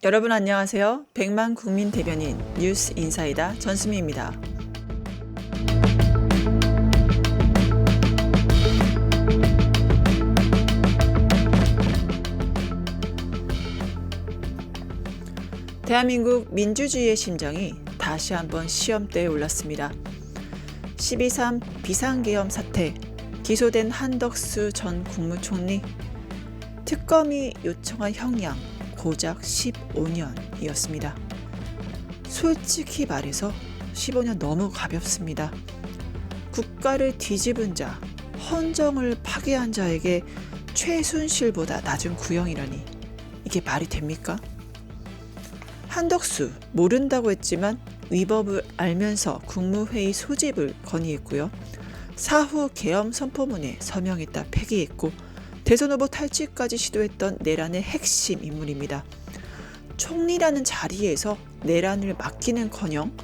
여러분 안녕하세요. 백만 국민 대변인 뉴스 인사이다 전수미입니다. 대한민국 민주주의의 심장이 다시 한번 시험대에 올랐습니다. 12.3 비상계엄 사태, 기소된 한덕수 전 국무총리, 특검이 요청한 형량 고작 15년이었습니다. 솔직히 말해서 15년 너무 가볍습니다. 국가를 뒤집은 자, 헌정을 파괴한 자에게 최순실보다 낮은 구형이라니 이게 말이 됩니까? 한덕수 모른다고 했지만 위법을 알면서 국무회의 소집을 건의했고요. 사후 계엄 선포문에 서명했다 폐기했고 대선 후보 탈취까지 시도했던 내란의 핵심 인물입니다. 총리라는 자리에서 내란을 맡기는커녕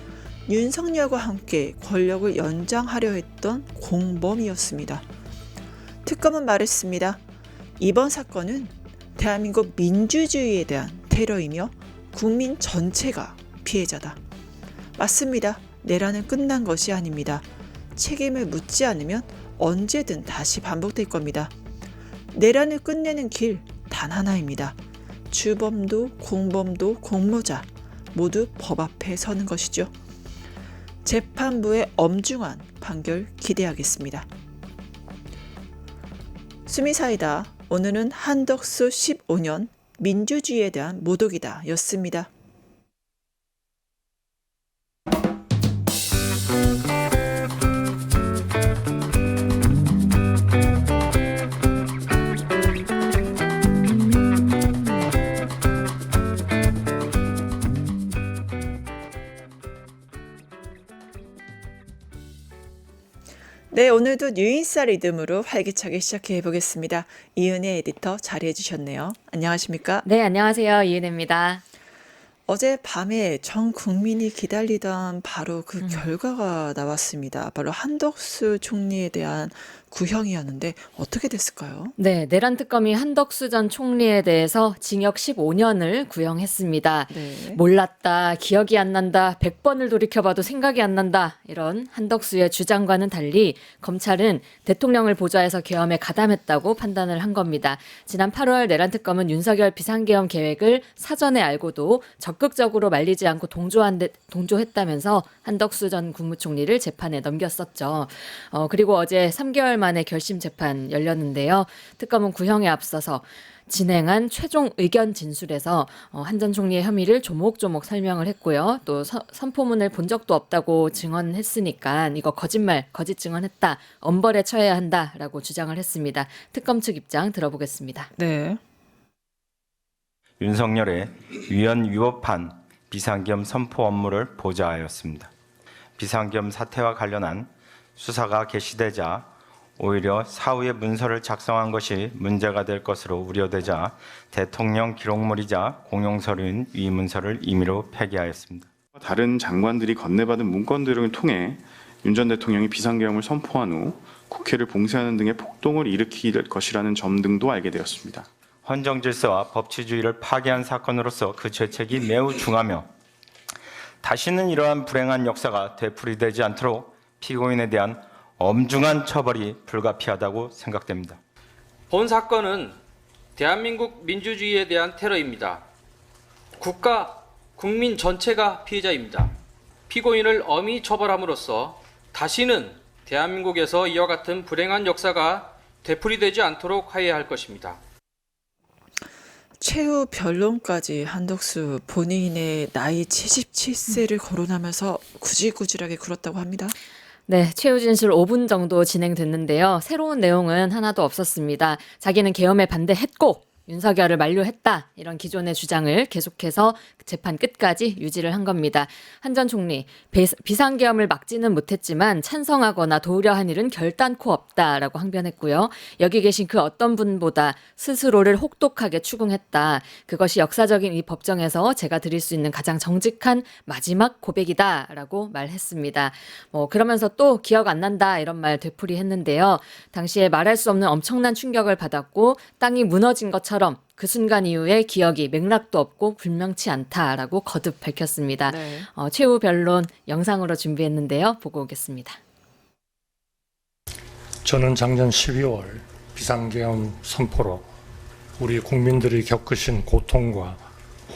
윤석열과 함께 권력을 연장하려 했던 공범이었습니다. 특검은 말했습니다. 이번 사건은 대한민국 민주주의에 대한 테러이며 국민 전체가 피해자다. 맞습니다. 내란은 끝난 것이 아닙니다. 책임을 묻지 않으면 언제든 다시 반복될 겁니다. 내란을 끝내는 길 단 하나입니다. 주범도 공범도 공모자 모두 법 앞에 서는 것이죠. 재판부의 엄중한 판결 기대하겠습니다. 수미사이다. 오늘은 한덕수 15년 민주주의에 대한 모독이다 였습니다. 네, 오늘도 뉴인사 리듬으로 활기차게 시작해 보겠습니다. 이은혜 에디터 자리해 주셨네요. 안녕하십니까? 네, 안녕하세요. 이은혜입니다. 어제 밤에 전 국민이 기다리던 바로 그 결과가 나왔습니다. 바로 한덕수 총리에 대한 구형이었는데 어떻게 됐을까요? 네, 내란 특검이 한덕수 전 총리에 대해서 징역 15년을 구형했습니다. 네. 몰랐다, 기억이 안 난다, 100번을 돌이켜봐도 생각이 안 난다, 이런 한덕수의 주장과는 달리 검찰은 대통령을 보좌해서 계엄에 가담했다고 판단을 한 겁니다. 지난 8월 내란 특검은 윤석열 비상계엄 계획을 사전에 알고도 적극적으로 말리지 않고 동조했다면서 한덕수 전 국무총리를 재판에 넘겼었죠. 그리고 어제 3개월 만에 결심 재판 열렸는데요. 특검은 구형에 앞서서 진행한 최종 의견 진술에서 한 전 총리의 혐의를 조목조목 설명을 했고요. 또 선포문을 본 적도 없다고 증언했으니까 이거 거짓 증언했다. 엄벌에 처해야 한다라고 주장을 했습니다. 특검 측 입장 들어보겠습니다. 네. 윤석열의 위헌 위법한 비상계엄 선포 업무를 보좌하였습니다. 비상계엄 사태와 관련한 수사가 개시되자 오히려 사후에 문서를 작성한 것이 문제가 될 것으로 우려되자 대통령 기록물이자 공용서류인 위 문서를 임의로 폐기하였습니다. 다른 장관들이 건네받은 문건들을 통해 윤 전 대통령이 비상계엄을 선포한 후 국회를 봉쇄하는 등의 폭동을 일으킬 것이라는 점 등도 알게 되었습니다. 헌정 질서와 법치주의를 파괴한 사건으로서 그 죄책이 매우 중하며 다시는 이러한 불행한 역사가 되풀이되지 않도록 피고인에 대한 엄중한 처벌이 불가피하다고 생각됩니다. 본 사건은 대한민국 민주주의에 대한 테러입니다. 국가, 국민 전체가 피해자입니다. 피고인을 엄히 처벌함으로써 다시는 대한민국에서 이와 같은 불행한 역사가 되풀이되지 않도록 하여야 할 것입니다. 최후 변론까지 한덕수 본인의 나이 77세를 거론하면서 구질구질하게 굴었다고 합니다. 네, 최후 진술 5분 정도 진행됐는데요. 새로운 내용은 하나도 없었습니다. 자기는 계엄에 반대했고 윤석열을 만류했다. 이런 기존의 주장을 계속해서 재판 끝까지 유지를 한 겁니다. 한 전 총리, 비상계엄을 막지는 못했지만 찬성하거나 도우려 한 일은 결단코 없다라고 항변했고요. 여기 계신 그 어떤 분보다 스스로를 혹독하게 추궁했다. 그것이 역사적인 이 법정에서 제가 드릴 수 있는 가장 정직한 마지막 고백이다라고 말했습니다. 그러면서 또 기억 안 난다 이런 말 되풀이했는데요. 당시에 말할 수 없는 엄청난 충격을 받았고 땅이 무너진 것처럼 것처럼 그 순간 이후의 기억이 맥락도 없고 불명치 않다라고 거듭 밝혔습니다. 네. 최후 변론 영상으로 준비했는데요. 보고 오겠습니다. 저는 작년 12월 비상계엄 선포로 우리 국민들이 겪으신 고통과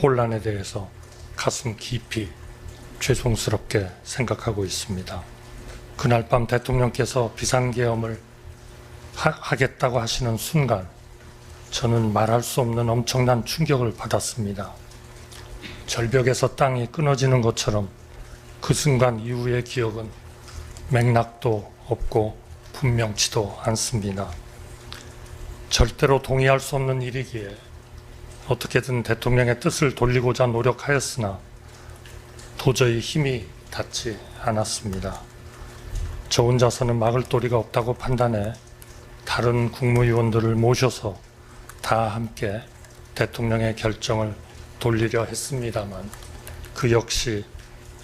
혼란에 대해서 가슴 깊이 죄송스럽게 생각하고 있습니다. 그날 밤 대통령께서 비상계엄을 하겠다고 하시는 순간 저는 말할 수 없는 엄청난 충격을 받았습니다. 절벽에서 땅이 끊어지는 것처럼 그 순간 이후의 기억은 맥락도 없고 분명치도 않습니다. 절대로 동의할 수 없는 일이기에 어떻게든 대통령의 뜻을 돌리고자 노력하였으나 도저히 힘이 닿지 않았습니다. 저 혼자서는 막을 도리가 없다고 판단해 다른 국무위원들을 모셔서 다 함께 대통령의 결정을 돌리려 했습니다만 그 역시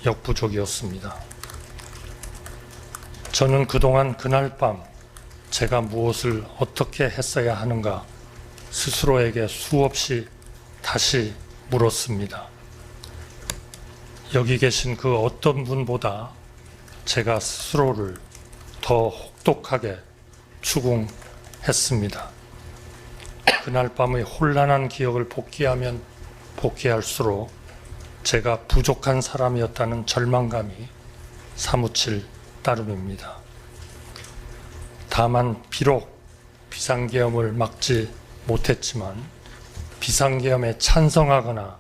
역부족이었습니다. 저는 그동안 그날 밤 제가 무엇을 어떻게 했어야 하는가 스스로에게 수없이 다시 물었습니다. 여기 계신 그 어떤 분보다 제가 스스로를 더 혹독하게 추궁했습니다. 그날 밤의 혼란한 기억을 복귀하면 복귀할수록 제가 부족한 사람이었다는 절망감이 사무칠 따름입니다. 다만 비록 비상계엄을 막지 못했지만 비상계엄에 찬성하거나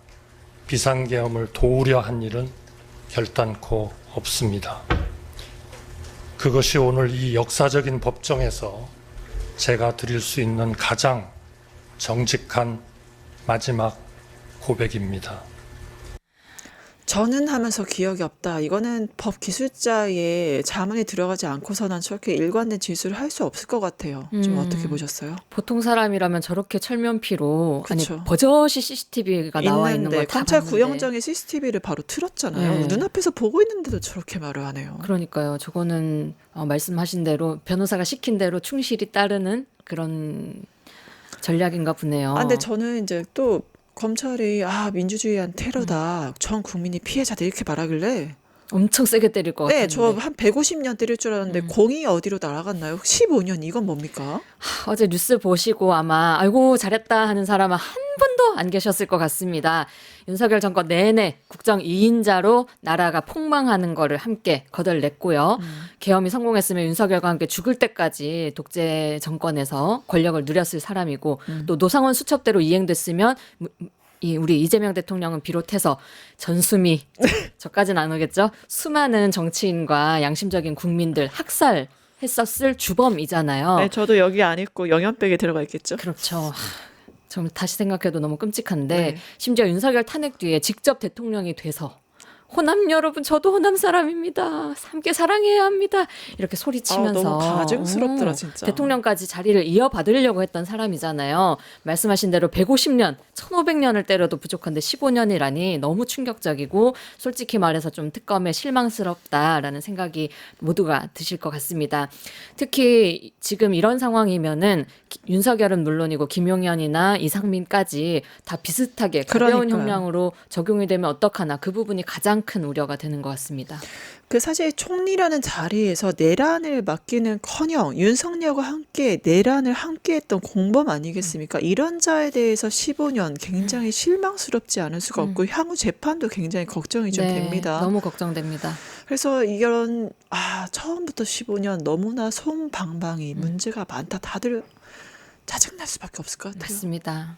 비상계엄을 도우려 한 일은 결단코 없습니다. 그것이 오늘 이 역사적인 법정에서 제가 드릴 수 있는 가장 정직한 마지막 고백입니다. 저는 하면서 기억이 없다. 이거는 법 기술자의 자문이 들어가지 않고서는 저렇게 일관된 진술을 할 수 없을 것 같아요. 좀 어떻게 보셨어요? 보통 사람이라면 저렇게 철면피로 그쵸. 아니 버젓이 CCTV가 나와 있는 걸 다 검찰 봤는데 구형정에 CCTV를 바로 틀었잖아요. 네. 눈앞에서 보고 있는데도 저렇게 말을 하네요. 그러니까요. 저거는 말씀하신 대로 변호사가 시킨 대로 충실히 따르는 그런 전략인가 보네요. 근데 저는 이제 또 검찰이 민주주의한 테러다. 전 국민이 피해자다 이렇게 말하길래 엄청 세게 때릴 것 같은데. 네, 저 한 150년 때릴 줄 알았는데 공이 어디로 날아갔나요? 15년 이건 뭡니까? 어제 뉴스 보시고 아마 아이고 잘했다 하는 사람은 한 분도 안 계셨을 것 같습니다. 윤석열 정권 내내 국정 2인자로 나라가 폭망하는 거를 함께 거덜냈고요. 계엄이 성공했으면 윤석열과 함께 죽을 때까지 독재 정권에서 권력을 누렸을 사람이고 또 노상원 수첩대로 이행됐으면 우리 이재명 대통령은 비롯해서 전수미, 저까지는 안 오겠죠? 수많은 정치인과 양심적인 국민들 학살했었을 주범이잖아요. 네, 저도 여기 안 있고 영연백에 들어가 있겠죠. 그렇죠. 좀 다시 생각해도 너무 끔찍한데 네. 심지어 윤석열 탄핵 뒤에 직접 대통령이 돼서 호남 여러분 저도 호남 사람입니다. 함께 사랑해야 합니다. 이렇게 소리치면서 너무 가증스럽더라 진짜. 대통령까지 자리를 이어받으려고 했던 사람이잖아요. 말씀하신 대로 150년, 1500년을 때려도 부족한데 15년이라니 너무 충격적이고 솔직히 말해서 좀 특검에 실망스럽다라는 생각이 모두가 드실 것 같습니다. 특히 지금 이런 상황이면은 윤석열은 물론이고 김용현이나 이상민까지 다 비슷하게 가벼운 그러니까요. 형량으로 적용이 되면 어떡하나 그 부분이 가장 큰 우려가 되는 것 같습니다. 사실 총리라는 자리에서 내란을 맡기는커녕 윤석열과 함께 내란을 함께했던 공범 아니겠습니까? 이런 자에 대해서 15년 굉장히 실망스럽지 않을 수가 없고 향후 재판도 굉장히 걱정이 좀 됩니다. 너무 걱정됩니다. 그래서 이런 처음부터 15년 너무나 솜방방이 문제가 많다. 다들 짜증날 수밖에 없을 것 같아요. 맞습니다.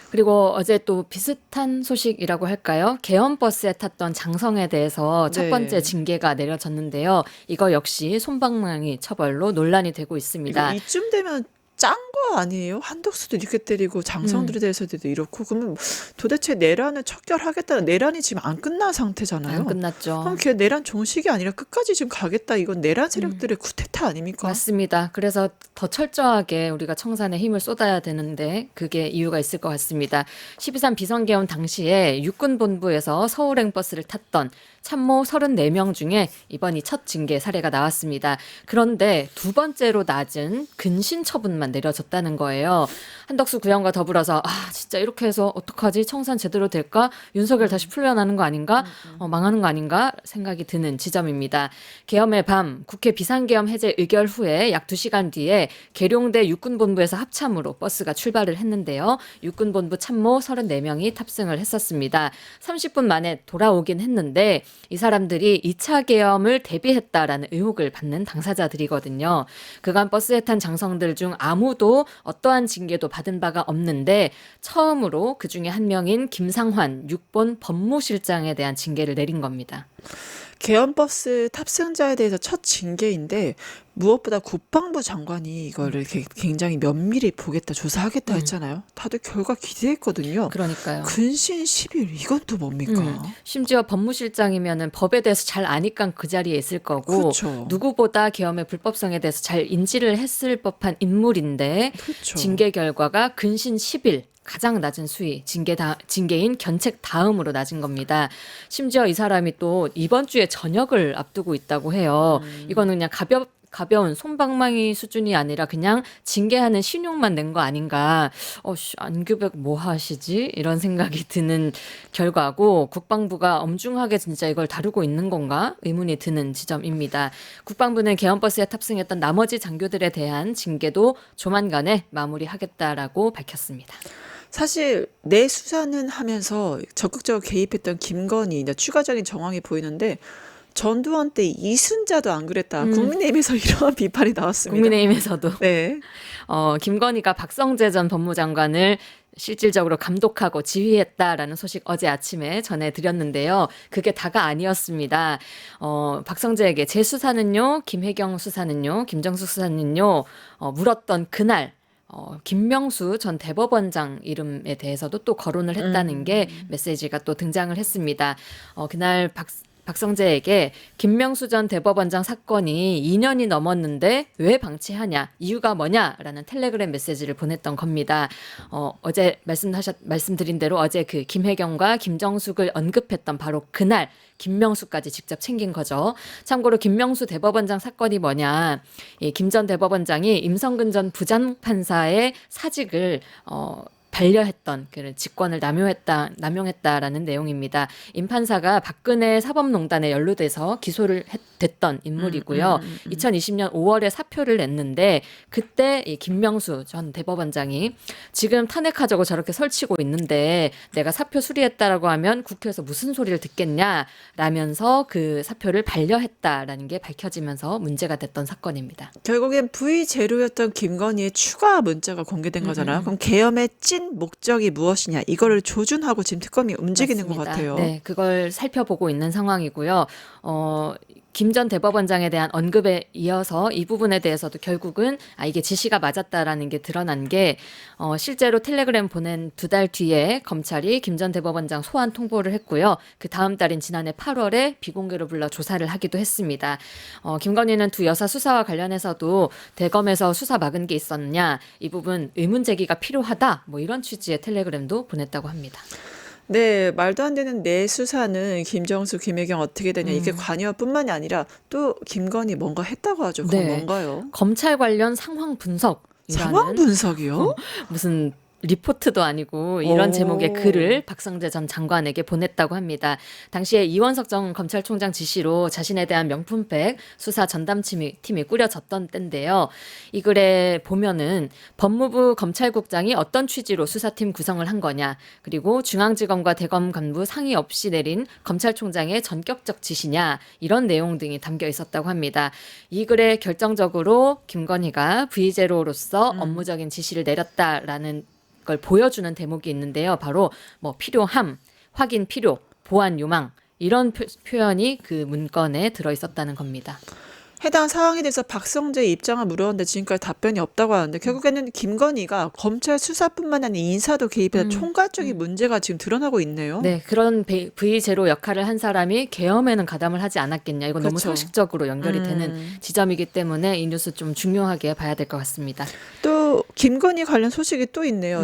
그리고 어제 또 비슷한 소식이라고 할까요? 계엄버스에 탔던 장성에 대해서 첫 네. 번째 징계가 내려졌는데요. 이거 역시 솜방망이 처벌로 논란이 되고 있습니다. 이쯤 되면 짠 거 아니에요? 한덕수도 이렇게 때리고 장성들에 대해서도 이렇고 그러면 도대체 내란을 척결하겠다는 내란이 지금 안 끝난 상태잖아요. 안 끝났죠. 그럼 걔 내란 종식이 아니라 끝까지 지금 가겠다. 이건 내란 세력들의 쿠데타 아닙니까? 맞습니다. 그래서 더 철저하게 우리가 청산에 힘을 쏟아야 되는데 그게 이유가 있을 것 같습니다. 12.3 비상계엄 당시에 육군본부에서 서울행 버스를 탔던 참모 34명 중에 이번이 첫 징계 사례가 나왔습니다. 그런데 두 번째로 낮은 근신 처분만 내려졌다는 거예요. 한덕수 구형과 더불어서 진짜 이렇게 해서 어떡하지? 청산 제대로 될까? 윤석열 다시 풀려나는 거 아닌가? 망하는 거 아닌가? 생각이 드는 지점입니다. 계엄의 밤 국회 비상계엄 해제 의결 후에 약 2시간 뒤에 계룡대 육군본부에서 합참으로 버스가 출발을 했는데요. 육군본부 참모 34명이 탑승을 했었습니다. 30분 만에 돌아오긴 했는데 이 사람들이 2차 계엄을 대비했다라는 의혹을 받는 당사자들이거든요. 그간 버스에 탄 장성들 중 아무도 어떠한 징계도 받은 바가 없는데 처음으로 그중에 한 명인 김상환 육본 법무실장에 대한 징계를 내린 겁니다. 계엄버스 탑승자에 대해서 첫 징계인데 무엇보다 국방부 장관이 이거를 굉장히 면밀히 보겠다, 조사하겠다 했잖아요. 다들 결과 기대했거든요. 그러니까요. 근신 10일 이건 또 뭡니까? 심지어 법무실장이면은 법에 대해서 잘 아니까 그 자리에 있을 거고 그렇죠. 누구보다 계엄의 불법성에 대해서 잘 인지를 했을 법한 인물인데 그렇죠. 징계 결과가 근신 10일 가장 낮은 수위, 징계인 견책 다음으로 낮은 겁니다. 심지어 이 사람이 또 이번 주에 전역을 앞두고 있다고 해요. 이거는 그냥 가벼운 솜방망이 수준이 아니라 그냥 징계하는 신용만 낸 거 아닌가. 안규백 뭐 하시지? 이런 생각이 드는 결과고 국방부가 엄중하게 진짜 이걸 다루고 있는 건가? 의문이 드는 지점입니다. 국방부는 계엄버스에 탑승했던 나머지 장교들에 대한 징계도 조만간에 마무리하겠다라고 밝혔습니다. 사실 내 수사는 하면서 적극적으로 개입했던 김건희 이제 추가적인 정황이 보이는데 전두환 때 이순자도 안 그랬다. 국민의힘에서 이런 비판이 나왔습니다. 국민의힘에서도 네. 김건희가 박성재 전 법무장관을 실질적으로 감독하고 지휘했다라는 소식 어제 아침에 전해드렸는데요. 그게 다가 아니었습니다. 박성재에게 제 수사는요, 김혜경 수사는요, 김정숙 수사는요, 물었던 그날 김명수 전 대법원장 이름에 대해서도 또 거론을 했다는 게 메시지가 또 등장을 했습니다. 그날 박성재에게 김명수 전 대법원장 사건이 2년이 넘었는데 왜 방치하냐, 이유가 뭐냐라는 텔레그램 메시지를 보냈던 겁니다. 어제 말씀드린 대로 어제 그 김혜경과 김정숙을 언급했던 바로 그날 김명수까지 직접 챙긴 거죠. 참고로 김명수 대법원장 사건이 뭐냐, 김 전 대법원장이 임성근 전 부장판사의 사직을 반려했던 그 직권을 남용했다라는 내용입니다. 임 판사가 박근혜 사법농단에 연루돼서 기소를 됐던 인물이고요. 2020년 5월에 사표를 냈는데 그때 이 김명수 전 대법원장이 지금 탄핵하자고 저렇게 설치고 있는데 내가 사표 수리했다라고 하면 국회에서 무슨 소리를 듣겠냐라면서 그 사표를 반려했다라는 게 밝혀지면서 문제가 됐던 사건입니다. 결국엔 V0였던 김건희의 추가 문자가 공개된 거잖아요. 그럼 계엄의 찐 목적이 무엇이냐, 이거를 조준하고 지금 특검이 움직이는 맞습니다. 것 같아요. 네, 그걸 살펴보고 있는 상황이고요. 김 전 대법원장에 대한 언급에 이어서 이 부분에 대해서도 결국은 이게 지시가 맞았다라는 게 드러난 게 실제로 텔레그램 보낸 2달 뒤에 검찰이 김 전 대법원장 소환 통보를 했고요. 그 다음 달인 지난해 8월에 비공개로 불러 조사를 하기도 했습니다. 김건희는 두 여사 수사와 관련해서도 대검에서 수사 막은 게 있었느냐, 이 부분 의문 제기가 필요하다, 뭐 이런 취지의 텔레그램도 보냈다고 합니다. 네, 말도 안 되는 내 수사는 김정수, 김혜경 어떻게 되냐, 이게 관여뿐만이 아니라 또 김건희 뭔가 했다고 하죠. 그건 네. 뭔가요? 검찰 관련 상황 분석이라는 상황 분석이요? 무슨 리포트도 아니고 이런 제목의 글을 박성재 전 장관에게 보냈다고 합니다. 당시에 이원석 전 검찰총장 지시로 자신에 대한 명품백 수사 전담팀이 꾸려졌던 때인데요. 이 글에 보면은 법무부 검찰국장이 어떤 취지로 수사팀 구성을 한 거냐, 그리고 중앙지검과 대검 간부 상의 없이 내린 검찰총장의 전격적 지시냐, 이런 내용 등이 담겨 있었다고 합니다. 이 글에 결정적으로 김건희가 V0로서 업무적인 지시를 내렸다라는 걸 보여주는 대목이 있는데요. 바로 뭐 필요함, 확인 필요, 보안 요망, 이런 표현이 그 문건에 들어 있었다는 겁니다. 해당 사항에 대해서 박성재의 입장을 물었는데 지금까지 답변이 없다고 하는데 결국에는 김건희가 검찰 수사뿐만 아니라 인사도 개입해서 총괄적인 문제가 지금 드러나고 있네요. 네, 그런 V0 역할을 한 사람이 계엄에는 가담을 하지 않았겠냐. 이건 너무 그렇죠. 상식적으로 연결이 되는 지점이기 때문에 이 뉴스 좀 중요하게 봐야 될 것 같습니다. 또 그리고 김건희 관련 소식이 또 있네요.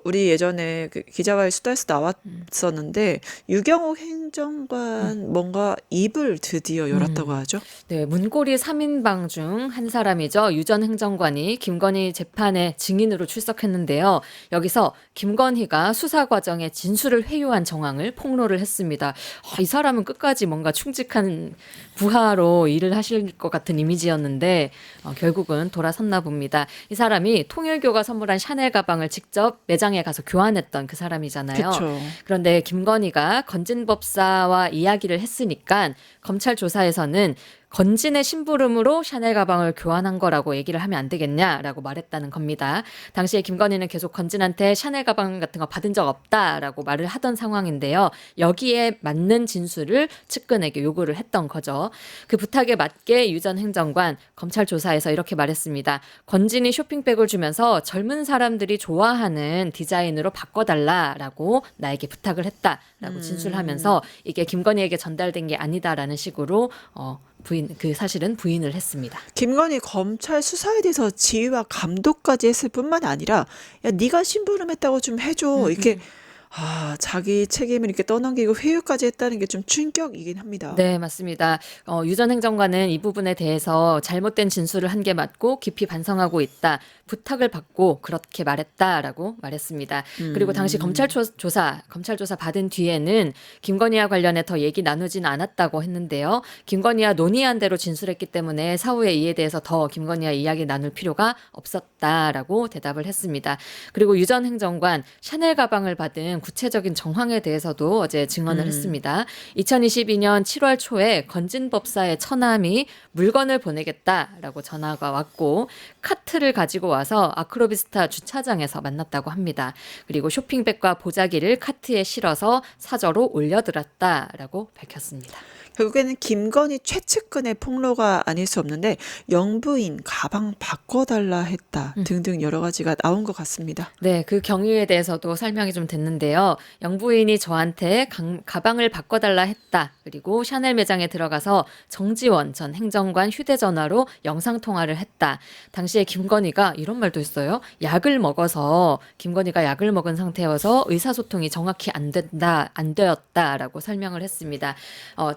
우리 예전에 그 기자와의 수다에서 나왔었는데 유경옥 행정관 뭔가 입을 드디어 열었다고 하죠. 네, 문고리 3인방 중 한 사람이죠. 유 전 행정관이 김건희 재판에 증인으로 출석했는데요. 여기서 김건희가 수사 과정에 진술을 회유한 정황을 폭로를 했습니다. 이 사람은 끝까지 뭔가 충직한 부하로 일을 하실 것 같은 이미지였는데 결국은 돌아섰나 봅니다. 이 사람이 통일교가 선물한 샤넬 가방을 직접 매장에 가서 교환했던 그 사람이잖아요. 그렇죠. 그런데 김건희가 건진법사와 이야기를 했으니까 검찰 조사에서는 건진의 심부름으로 샤넬 가방을 교환한 거라고 얘기를 하면 안 되겠냐라고 말했다는 겁니다. 당시에 김건희는 계속 건진한테 샤넬 가방 같은 거 받은 적 없다라고 말을 하던 상황인데요. 여기에 맞는 진술을 측근에게 요구를 했던 거죠. 그 부탁에 맞게 유 전 행정관 검찰 조사에서 이렇게 말했습니다. 건진이 쇼핑백을 주면서 젊은 사람들이 좋아하는 디자인으로 바꿔달라라고 나에게 부탁을 했다라고 진술하면서 이게 김건희에게 전달된 게 아니다라는 식으로 그 사실은 부인을 했습니다. 김건희 검찰 수사에 대해서 지휘와 감독까지 했을 뿐만 아니라 야 네가 심부름했다고 좀 해줘 이렇게 자기 책임을 이렇게 떠넘기고 회유까지 했다는 게 좀 충격이긴 합니다. 네, 맞습니다. 유 전 행정관은 이 부분에 대해서 잘못된 진술을 한 게 맞고 깊이 반성하고 있다. 부탁을 받고 그렇게 말했다라고 말했습니다. 그리고 당시 검찰 조사 받은 뒤에는 김건희와 관련해 더 얘기 나누지는 않았다고 했는데요. 김건희와 논의한 대로 진술했기 때문에 사후에 이에 대해서 더 김건희와 이야기 나눌 필요가 없었다라고 대답을 했습니다. 그리고 유 전 행정관 샤넬 가방을 받은 구체적인 정황에 대해서도 어제 증언을 했습니다. 2022년 7월 초에 건진법사의 처남이 물건을 보내겠다라고 전화가 왔고 카트를 가지고 와서 아크로비스타 주차장에서 만났다고 합니다. 그리고 쇼핑백과 보자기를 카트에 실어서 사저로 올려들었다라고 밝혔습니다. 결국에는 김건희 최측근의 폭로가 아닐 수 없는데 영부인 가방 바꿔달라 했다 등등 여러 가지가 나온 것 같습니다. 네, 그 경위에 대해서도 설명이 좀 됐는데요. 영부인이 저한테 가방을 바꿔달라 했다. 그리고 샤넬 매장에 들어가서 정지원 전 행정관 휴대전화로 영상통화를 했다. 당시에 김건희가 이런 말도 했어요. 김건희가 약을 먹은 상태여서 의사소통이 정확히 안 되었다라고 설명을 했습니다.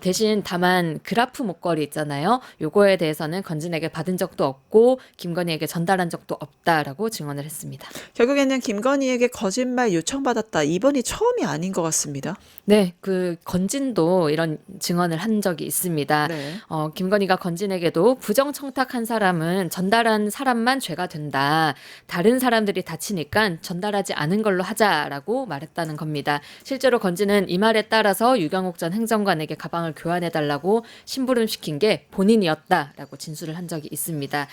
대신 다만 그라프 목걸이 있잖아요. 요거에 대해서는 건진에게 받은 적도 없고 김건희에게 전달한 적도 없다라고 증언을 했습니다. 결국에는 김건희에게 거짓말 요청받았다. 이번이 처음이 아닌 것 같습니다. 네, 그 건진도 이런 증언을 한 적이 있습니다. 네. 김건희가 건진에게도 부정청탁한 사람은 전달한 사람만 죄가 된다. 다른 사람들이 다치니까 전달하지 않은 걸로 하자라고 말했다는 겁니다. 실제로 건진은 이 말에 따라서 유경옥 전 행정관에게 가방을 교환해달라고 심부름시킨 게 본인이었다라고 진술을 한 적이 있습니다.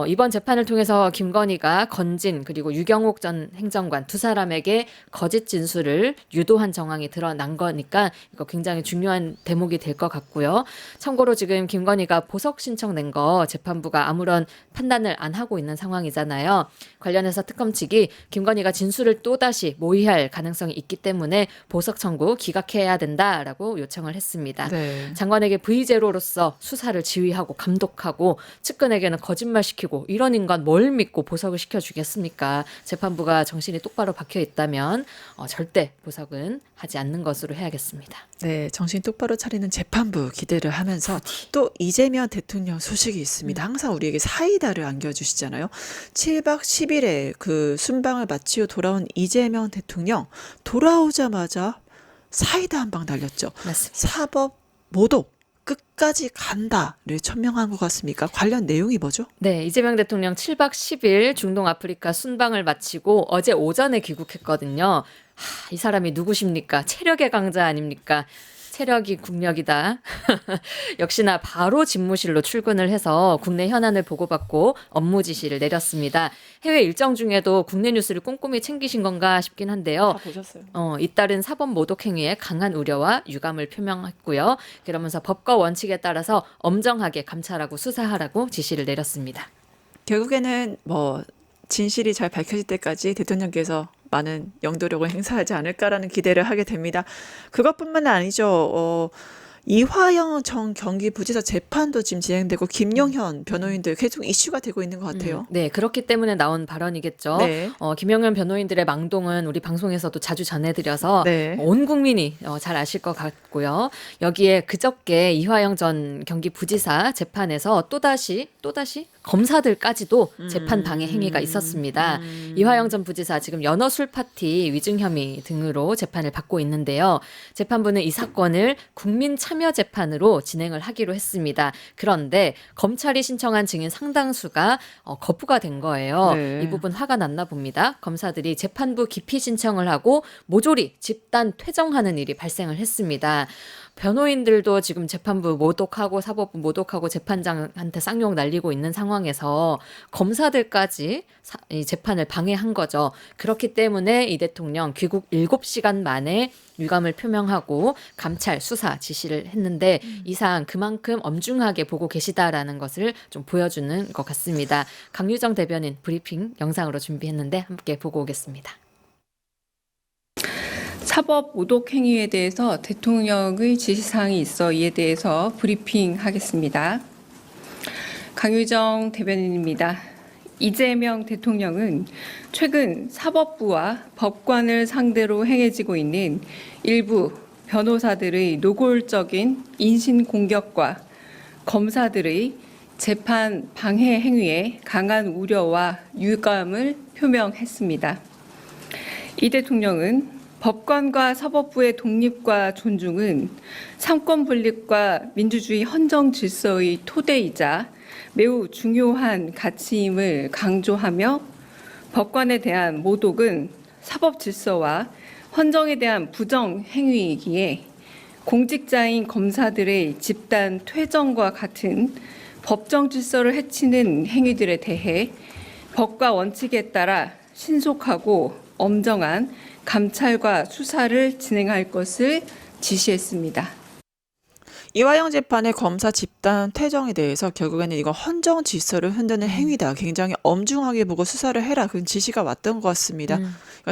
이번 재판을 통해서 김건희가 건진 그리고 유경옥 전 행정관 두 사람에게 거짓 진술을 유도한 정황이 드러난 거니까 이거 굉장히 중요한 대목이 될 것 같고요. 참고로 지금 김건희가 보석 신청 낸 거 재판부가 아무런 판단을 안 하고 있는 상황이잖아요. 관련해서 특검 측이 김건희가 진술을 또다시 모의할 가능성이 있기 때문에 보석 청구 기각해야 된다라고 요청을 했습니다. 네. 장관에게 V0로서 수사를 지휘하고 감독하고 측근에게는 거짓말시키고 이런 인간 뭘 믿고 보석을 시켜주겠습니까? 재판부가 정신이 똑바로 박혀 있다면 절대 보석은 하지 않는 것으로 해야겠습니다. 네, 정신 똑바로 차리는 재판부 기대를 하면서 또 이재명 대통령 소식이 있습니다. 항상 우리에게 사이다를 안겨주시잖아요. 7박 10일에 그 순방을 마치고 돌아온 이재명 대통령 돌아오자마자 사이다 한 방 날렸죠. 맞습니다. 사법 모독 끝까지 간다를 천명한 것 같습니까? 관련 내용이 뭐죠? 네, 이재명 대통령 7박 10일 중동 아프리카 순방을 마치고 어제 오전에 귀국했거든요. 이 사람이 누구십니까? 체력의 강자 아닙니까? 체력이 국력이다. 역시나 바로 집무실로 출근을 해서 국내 현안을 보고받고 업무 지시를 내렸습니다. 해외 일정 중에도 국내 뉴스를 꼼꼼히 챙기신 건가 싶긴 한데요. 다 보셨어요. 잇따른 사법 모독 행위에 강한 우려와 유감을 표명했고요. 그러면서 법과 원칙에 따라서 엄정하게 감찰하고 수사하라고 지시를 내렸습니다. 결국에는 진실이 잘 밝혀질 때까지 대통령께서 많은 영도력을 행사하지 않을까라는 기대를 하게 됩니다. 그것뿐만 아니죠. 이화영 전 경기부지사 재판도 지금 진행되고 김용현 변호인들 계속 이슈가 되고 있는 것 같아요. 네, 그렇기 때문에 나온 발언이겠죠. 네. 김용현 변호인들의 망동은 우리 방송에서도 자주 전해드려서 네. 온 국민이 잘 아실 것 같고요. 여기에 그저께 이화영 전 경기부지사 재판에서 또다시 검사들까지도 재판 방해 행위가 있었습니다. 이화영 전 부지사 지금 연어 술 파티 위증 혐의 등으로 재판을 받고 있는데요. 재판부는 이 사건을 국민 참여 재판으로 진행을 하기로 했습니다. 그런데 검찰이 신청한 증인 상당수가 거부가 된 거예요. 네. 이 부분 화가 났나 봅니다. 검사들이 재판부 기피 신청을 하고 모조리 집단 퇴정하는 일이 발생을 했습니다. 변호인들도 지금 재판부 모독하고 사법부 모독하고 재판장한테 쌍욕 날리고 있는 상황에서 검사들까지 이 재판을 방해한 거죠. 그렇기 때문에 이 대통령 귀국 7시간 만에 유감을 표명하고 감찰 수사 지시를 했는데 이 사안 그만큼 엄중하게 보고 계시다라는 것을 좀 보여주는 것 같습니다. 강유정 대변인 브리핑 영상으로 준비했는데 함께 보고 오겠습니다. 사법 모독 행위에 대해서 대통령의 지시사항이 있어 이에 대해서 브리핑하겠습니다. 강유정 대변인입니다. 이재명 대통령은 최근 사법부와 법관을 상대로 행해지고 있는 일부 변호사들의 노골적인 인신 공격과 검사들의 재판 방해 행위에 강한 우려와 유감을 표명했습니다. 이 대통령은 법관과 사법부의 독립과 존중은 삼권 분립과 민주주의 헌정 질서의 토대이자 매우 중요한 가치임을 강조하며 법관에 대한 모독은 사법 질서와 헌정에 대한 부정 행위이기에 공직자인 검사들의 집단 퇴정과 같은 법정 질서를 해치는 행위들에 대해 법과 원칙에 따라 신속하고 엄정한 감찰과 수사를 진행할 것을 지시했습니다. 이화영 재판의 검사 집단 퇴정에 대해서 결국에는 이거 헌정 질서를 흔드는 행위다. 굉장히 엄중하게 보고 수사를 해라. 그런 지시가 왔던 것 같습니다.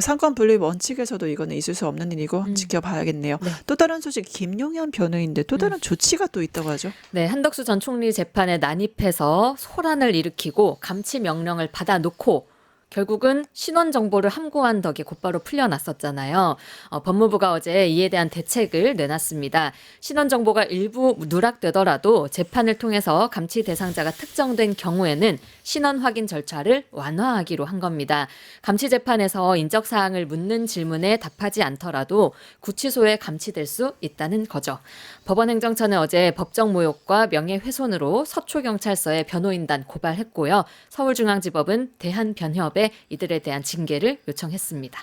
상권 분립 원칙에서도 이거는 있을 수 없는 일이고 지켜봐야겠네요. 네. 또 다른 소식 김용현 변호인데 또 다른 조치가 또 있다고 하죠. 네, 한덕수 전 총리 재판에 난입해서 소란을 일으키고 감치 명령을 받아놓고 결국은 신원 정보를 함구한 덕에 곧바로 풀려났었잖아요. 법무부가 어제 이에 대한 대책을 내놨습니다. 신원 정보가 일부 누락되더라도 재판을 통해서 감치 대상자가 특정된 경우에는 신원 확인 절차를 완화하기로 한 겁니다. 감치 재판에서 인적 사항을 묻는 질문에 답하지 않더라도 구치소에 감치될 수 있다는 거죠. 법원행정처는 어제 법정 모욕과 명예훼손으로 서초경찰서에 변호인단 고발했고요. 서울중앙지법은 대한변협에 이들에 대한 징계를 요청했습니다.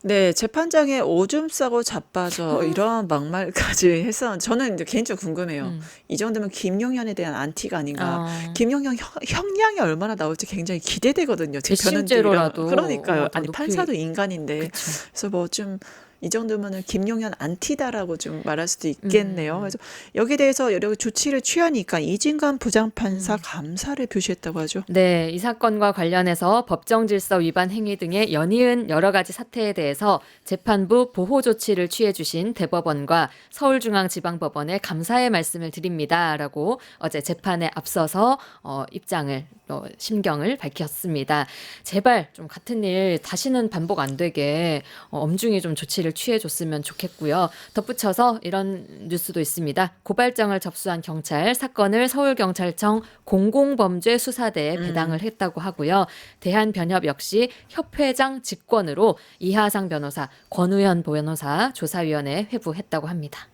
네, 재판장에 오줌 싸고 자빠져 이런 막말까지 해서 저는 이제 개인적으로 궁금해요. 이 정도면 김용현에 대한 안티가 아닌가. 김용현 형량이 얼마나 나올지 굉장히 기대되거든요. 제 괘씸죄로라도 그러니까요. 아니 높이. 판사도 인간인데. 그쵸. 그래서 뭐 좀 이 정도면은 김용현 안티다라고 좀 말할 수도 있겠네요. 그래서 여기에 대해서 여러 조치를 취하니까 이진관 부장판사 감사를 표시했다고 하죠. 네, 이 사건과 관련해서 법정 질서 위반 행위 등의 연이은 여러 가지 사태에 대해서 재판부 보호 조치를 취해 주신 대법원과 서울중앙지방법원에 감사의 말씀을 드립니다라고 어제 재판에 앞서서 입장을 심경을 밝혔습니다. 제발 좀 같은 일 다시는 반복 안 되게 엄중히 좀 조치를 취해줬으면 좋겠고요. 덧붙여서 이런 뉴스도 있습니다. 고발장을 접수한 경찰 사건을 서울경찰청 공공범죄수사대에 배당을 했다고 하고요. 대한변협 역시 협회장 직권으로 이하상 변호사, 권우현 변호사 조사위원회에 회부했다고 합니다.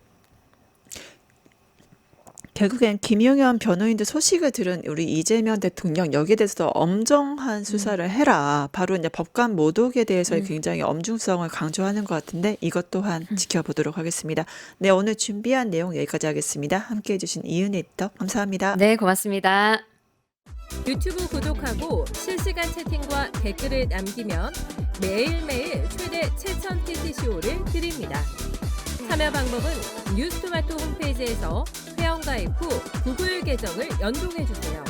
결국엔 김용현 변호인들 소식을 들은 우리 이재명 대통령 여기에 대해서도 엄정한 수사를 해라. 바로 이제 법관 모독에 대해서 굉장히 엄중성을 강조하는 것 같은데 이것 또한 지켜보도록 하겠습니다. 네, 오늘 준비한 내용 여기까지 하겠습니다. 함께해 주신 이은혜 에디터 감사합니다. 네, 고맙습니다. 유튜브 구독하고 실시간 채팅과 댓글을 남기면 매일매일 최대 7,000TTCO를 드립니다. 참여 방법은 뉴스토마토 홈페이지에서 회원가입 후 구글 계정을 연동해주세요.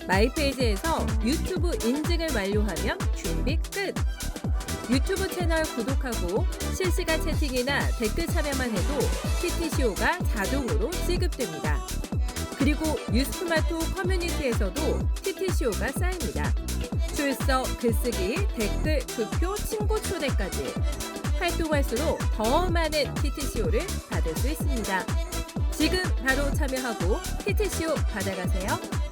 마이페이지에서 유튜브 인증을 완료하면 준비 끝! 유튜브 채널 구독하고 실시간 채팅이나 댓글 참여만 해도 TTCO가 자동으로 지급됩니다. 그리고 뉴스토마토 커뮤니티에서도 TTCO가 쌓입니다. 출석, 글쓰기, 댓글, 투표, 친구 초대까지 활동할수록 더 많은 TTCO를 받을 수 있습니다. 지금 바로 참여하고 TTCO 받아가세요.